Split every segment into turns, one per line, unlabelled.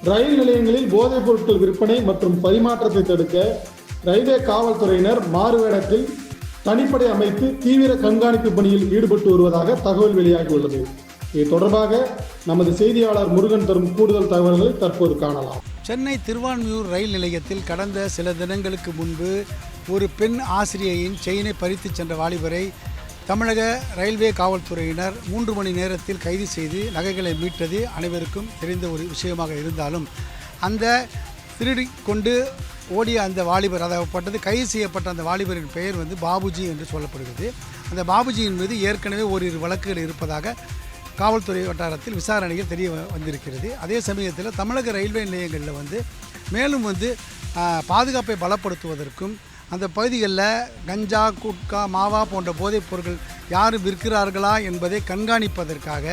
ரயில் நிலையங்களில் போதைப் பொருட்கள் விற்பனை மற்றும் பரிமாற்றத்தை தடுக்க ரயில்வே காவல்துறையினர் மாறுவேடத்தில் தனிப்படை அமைத்து தீவிர கண்காணிப்பு பணியில் ஈடுபட்டு வருவதாக தகவல் வெளியாகியுள்ளது. இது தொடர்பாக நமது செய்தியாளர் முருகன் தரும் கூடுதல் தகவல்களை தற்போது காணலாம்.
சென்னை திருவான்மியூர் ரயில் நிலையத்தில் கடந்த சில தினங்களுக்கு முன்பு ஒரு பெண் ஆசிரியையின் செயினை பறித்து சென்ற வாலிபரை தமிழக ரயில்வே காவல்துறையினர் 3 மணி நேரத்தில் கைது செய்து நகைகளை மீட்டது அனைவருக்கும் தெரிந்த ஒரு விஷயமாக இருந்தாலும், அந்த திருடி கொண்டு ஓடிய அந்த வாலிபர், அதாவது கைது செய்யப்பட்ட அந்த வாலிபரின் பெயர் பாபுஜி என்று சொல்லப்படுகிறது. அந்த பாபுஜியின் மீது ஏற்கனவே ஓரிரு வழக்குகள் இருப்பதாக காவல்துறை வட்டாரத்தில் விசாரணைகள் தெரிய வந்திருக்கிறது. அதே சமயத்தில் தமிழக ரயில்வே நிலையங்களில் மேலும் பாதுகாப்பை பலப்படுத்துவதற்கும் அந்த பகுதிகளில் கஞ்சா, குட்கா, மாவா போன்ற போதைப் பொருட்கள் யாரும் விற்கிறார்களா என்பதை கண்காணிப்பதற்காக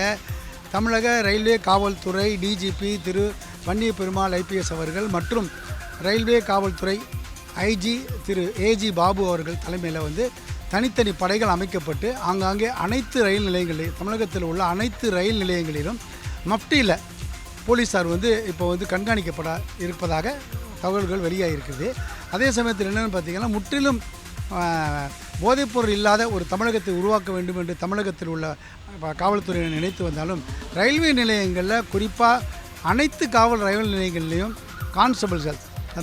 தமிழக ரயில்வே காவல்துறை டிஜிபி திரு வன்னிய பெருமாள் IPS அவர்கள் மற்றும் ரயில்வே காவல்துறை IG திரு AG பாபு அவர்கள் தலைமையில் தனித்தனி படைகள் அமைக்கப்பட்டு ஆங்காங்கே அனைத்து ரயில் நிலையங்களிலும், தமிழகத்தில் உள்ள அனைத்து ரயில் நிலையங்களிலும் மஃப்டியில் போலீஸார் இப்போ கண்காணிக்கப்பட இருப்பதாக தகவல்கள் வெளியாகிருக்குது. அதே சமயத்தில் என்னென்னு பார்த்தீங்கன்னா, முற்றிலும் போதைப்பொருள் இல்லாத ஒரு தமிழகத்தை உருவாக்க வேண்டும் என்று தமிழகத்தில் உள்ள காவல்துறையினர் நினைத்து வந்தாலும், ரயில்வே நிலையங்களில் குறிப்பாக அனைத்து ரயில் நிலையங்கள்லேயும் கான்ஸ்டபிள்கள்,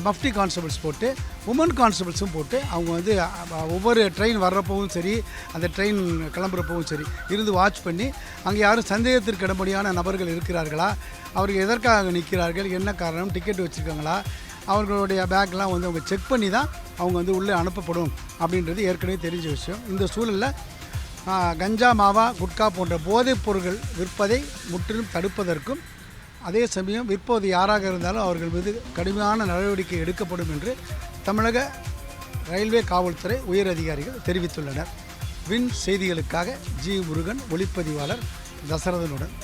மஃப்டி கான்ஸ்டபிள்ஸ் போட்டு, உமன் கான்ஸ்டபிள்ஸும் போட்டு அவங்க ஒவ்வொரு ட்ரெயின் வர்றப்பவும் சரி, அந்த ட்ரெயின் கிளம்புறப்பவும் சரி இருந்து வாட்ச் பண்ணி அங்கே யாரும் சந்தேகத்திற்கு இடம்படியான நபர்கள் இருக்கிறார்களா, அவர்கள் எதற்காக நிற்கிறார்கள், என்ன காரணம், டிக்கெட் வச்சுருக்காங்களா, அவர்களுடைய பேக்லாம் அவங்க செக் பண்ணி தான் அவங்க உள்ளே அனுப்பப்படும் அப்படின்றது ஏற்கனவே தெரிஞ்ச விஷயம். இந்த சூழலில் கஞ்சா, மாவா, குட்கா போன்ற போதைப் பொருட்கள் விற்பதை முற்றிலும் தடுப்பதற்கும், அதே சமயம் விற்பது யாராக இருந்தாலும் அவர்கள் மீது கடுமையான நடவடிக்கை எடுக்கப்படும் என்று தமிழக ரயில்வே காவல்துறை உயர் அதிகாரிகள் தெரிவித்துள்ளனர். வின் செய்திகளுக்காக G. முருகன், ஒளிப்பதிவாளர் தசரதனுடன்.